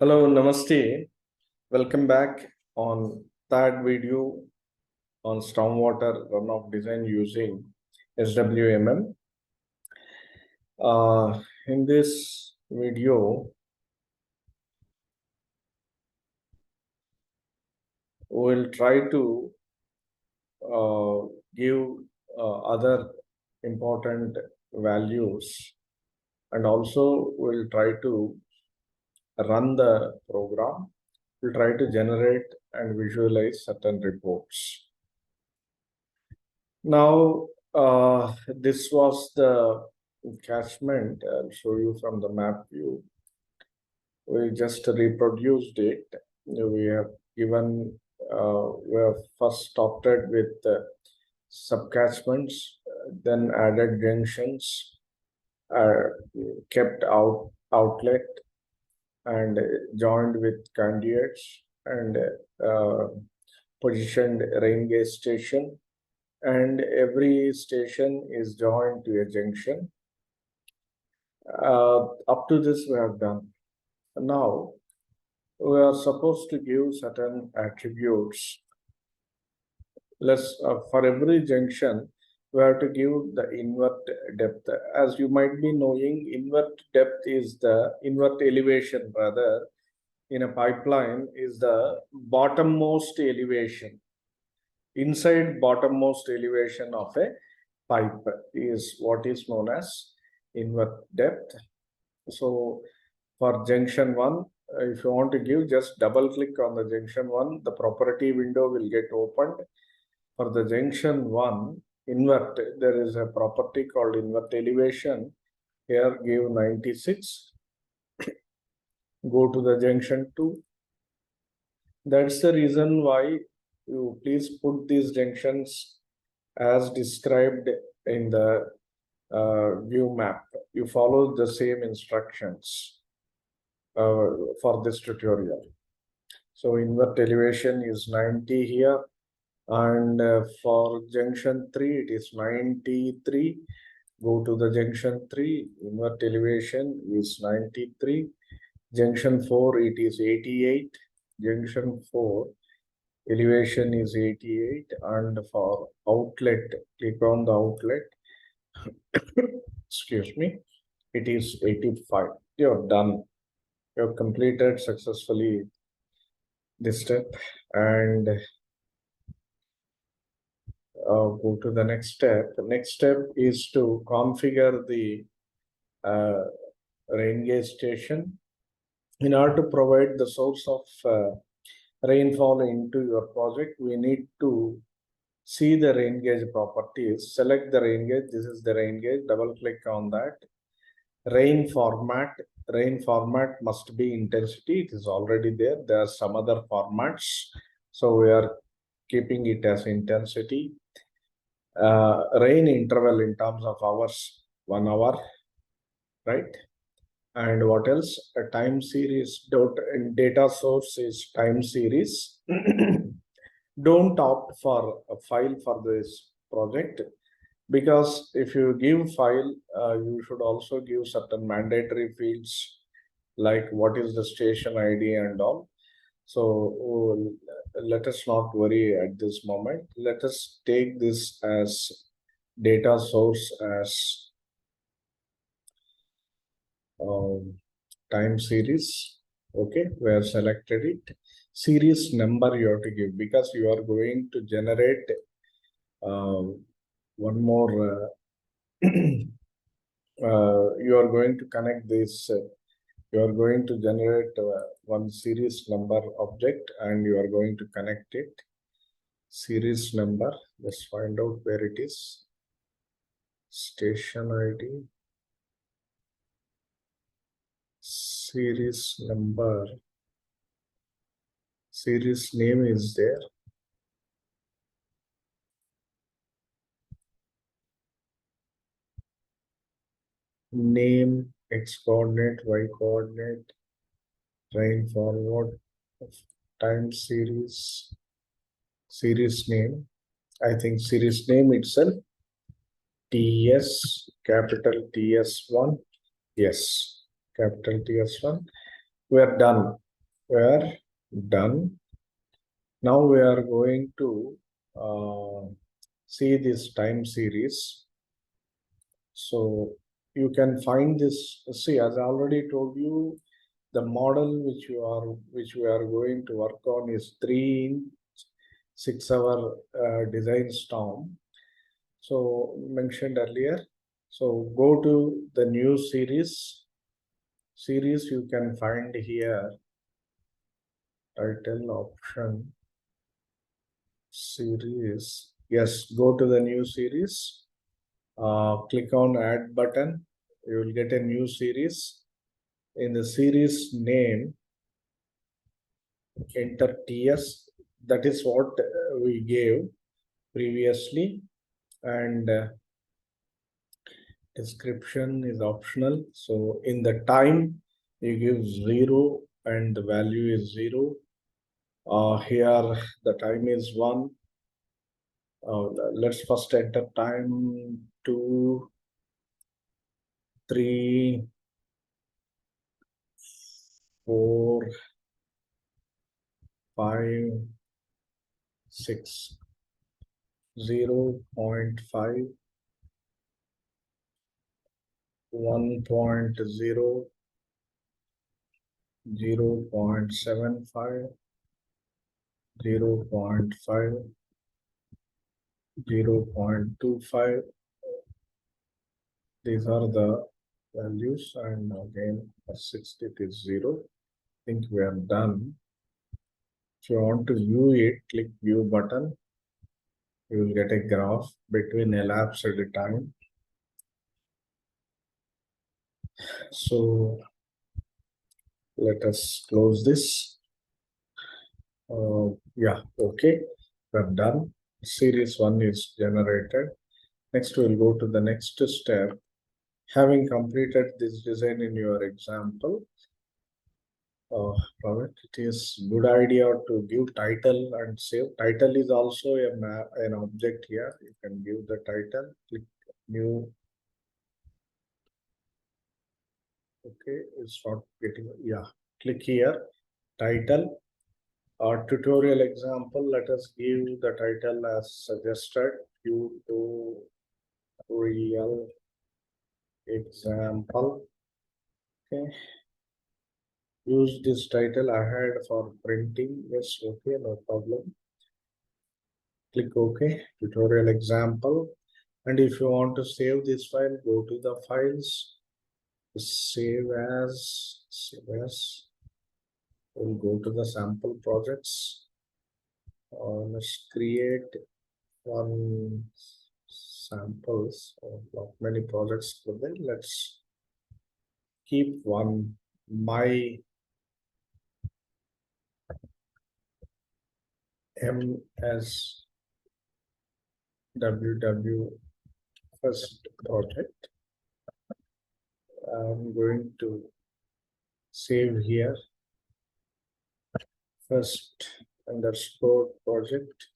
Hello, Namaste. Welcome back on third video on stormwater runoff design using SWMM. In this video, we'll try to give other important values, and also we'll try to run the program. We'll try to generate and visualize certain reports. Now, this was the catchment. I'll show you from the map view. We just reproduced it. We have given, we have first started with subcatchments, then added junctions, kept outlet, and joined with conduits, and positioned rain gauge station, and every station is joined to a junction. Up to this we have done. Now we are supposed to give certain attributes. For every junction we have to give the invert depth. As you might be knowing, invert depth is the invert elevation, rather, in a pipeline is the bottommost elevation. Inside bottommost elevation of a pipe is what is known as invert depth. So for junction 1, if you want to give, just double click on the junction 1, the property window will get opened. For the junction 1 invert, there is a property called invert elevation. Here give 96. Go to the junction 2. That's the reason why you please put these junctions as described in the view map. You follow the same instructions for this tutorial. So invert elevation is 90 here, and for junction 3 it is 93. Go to the junction 3, invert elevation is 93. Junction 4 it is 88. Junction 4 elevation is 88, and for outlet, click on the outlet. Excuse me, it is 85. You're done. You have completed successfully this step, and go to the next step. The next step is to configure the rain gauge station. In order to provide the source of rainfall into your project, we need to see the rain gauge properties. Select the rain gauge. This is the rain gauge. Double click on that. Rain format. Rain format must be intensity. It is already there. There are some other formats, so we are keeping it as intensity. Rain interval in terms of hours, 1 hour, right? And what else? A time series. Data source is time series. Don't opt for a file for this project, because if you give file, you should also give certain mandatory fields like what is the station ID and all. So let us not worry at this moment. Let us take this as data source as time series. Okay, we have selected it. Series number you have to give, because you are going to generate one more you are going to connect this, you are going to generate one series number object, and you are going to connect it. Series number, let's find out where it is. Station ID, series number, series name is there. Name, X coordinate, Y coordinate, rain forward, time series, series name. I think series name itself, TS, capital TS1. Yes, capital TS1. We are done. We are done. Now we are going to see this time series. So you can find this. See, as I already told you, the model which we are going to work on is 3 in 6 hour design storm. So mentioned earlier. So go to the new series. You can find here title option series. Yes, go to the new series. Click on add button. You will get a new series. In the series name, enter TS. That is what we gave previously, and description is optional. So in the time, you give 0 and the value is 0. Here the time is 1. Let's first enter time 2, 3, 4, 5, 6, 0.5, 1.0, 0.75, 0.5, 0.25. These are the values, and again for 60 it is 0. I think we are done. If you want to view it, click view button. You will get a graph between elapsed time. So let us close this. Yeah, okay, we're done. Series 1 is generated. Next, we'll go to the next step. Having completed this design in your example, it is good idea to give title and save. Title is also an object here. You can give the title, click new. Okay, it's not getting, yeah, click here, title. Our tutorial example, let us give the title as suggested, tutorial example. Okay. Use this title ahead for printing. Yes, okay, no problem. Click OK, tutorial example. And if you want to save this file, go to the files, save as, we'll go to the sample projects. Let's create one samples of many projects. Then let's keep one my MSWW first project. I'm going to save here first underscore project.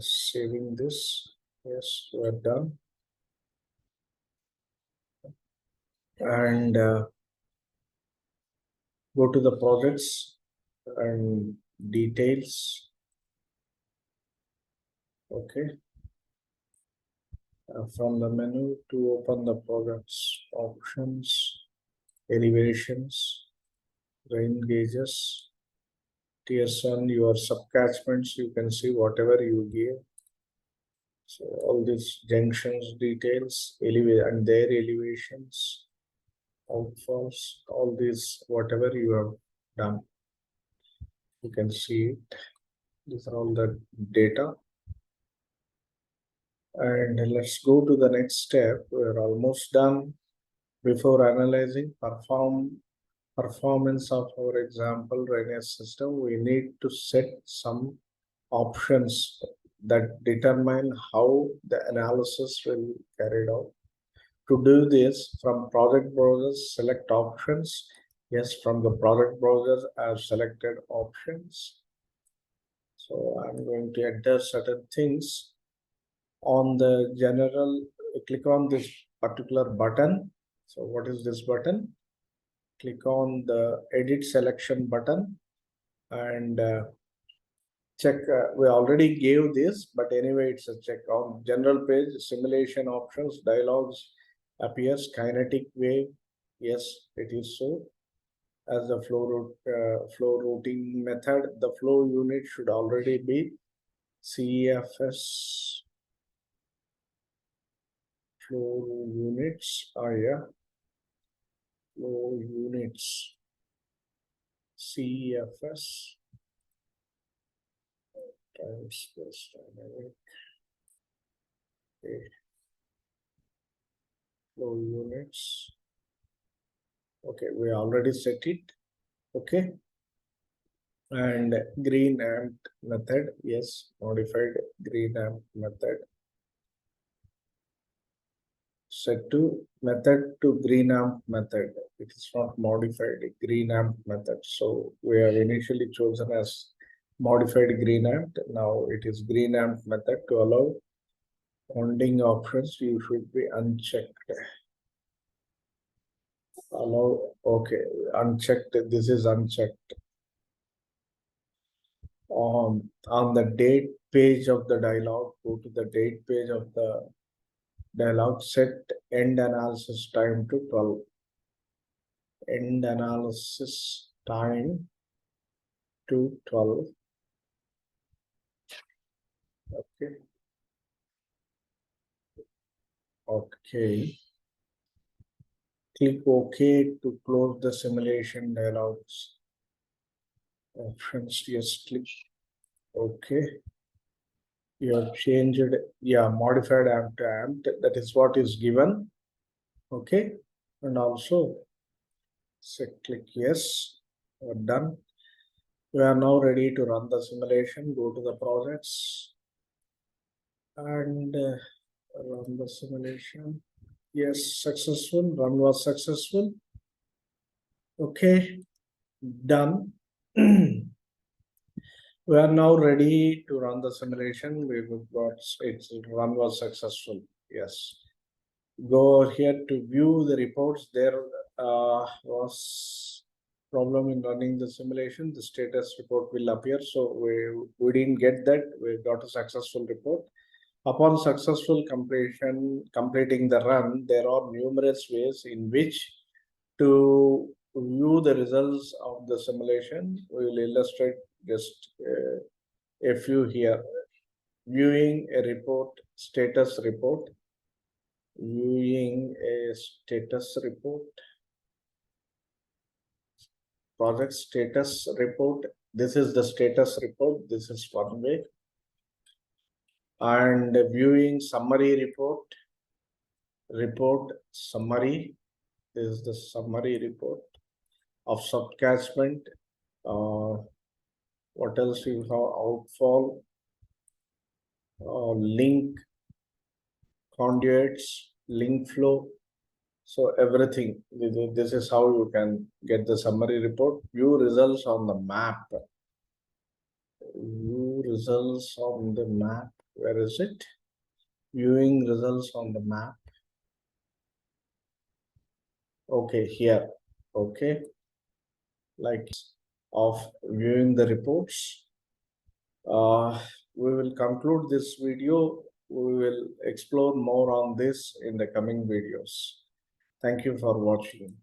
Saving this. Yes, we're done. And go to the projects and details. Okay. From the menu to open the projects options, elevations, rain gauges, TS1, your subcatchments, you can see whatever you give. So all these junctions details, and their elevations, outfalls, all these, whatever you have done, you can see it. These are all the data. And let's go to the next step. We're almost done. Before analyzing performance of our example Renes system, we need to set some options that determine how the analysis will be carried out. To do this, from project browsers, select options. Yes, from the project browsers, I have selected options. So I'm going to enter certain things. On the general, click on this particular button. So what is this button? click on the edit selection button and check. We already gave this, but anyway, it's a check. On general page, simulation options dialogues appears. Kinetic wave, yes, it is so. As the flow routing method, the flow unit should already be CFS flow units. Yeah, flow units CFS time space dynamic. Okay. Flow units. Okay, we already set it. Okay. And green amp method, yes, modified green amp method. Set to method to green amp method. It is not modified green amp method. So we have initially chosen as modified green amp. Now it is green amp method. To allow bonding options, you should be unchecked. Allow, okay, unchecked. This is unchecked. On the date page of the dialog, go to the date page of the dialog, set end analysis time to 12. End analysis time to 12. Okay. Okay. Click OK to close the simulation dialogs. Options, yes, click OK. You have changed, yeah, modified amp to amp. That is what is given. Okay. And also, say click yes. We're done. We are now ready to run the simulation. Go to the projects and run the simulation. Yes, successful. Run was successful. Okay, done. We are now ready to run the simulation. We've got its run was successful. Yes. Go here to view the reports. There was problem in running the simulation. The status report will appear. So we didn't get that. We got a successful report. Upon successful completing the run, there are numerous ways in which to view the results of the simulation. We will illustrate just a few here. Viewing a report, status report. Viewing a status report. Project status report. This is the status report. This is one way. And viewing summary report. Report summary. This is the summary report of subcatchment. What else you have? Outfall, link, conduits, link flow. So everything. This is how you can get the summary report. View results on the map. View results on the map. Where is it? Viewing results on the map. Okay, here. Okay. Like of viewing the reports. We will conclude this video. We will explore more on this in the coming videos. Thank you for watching.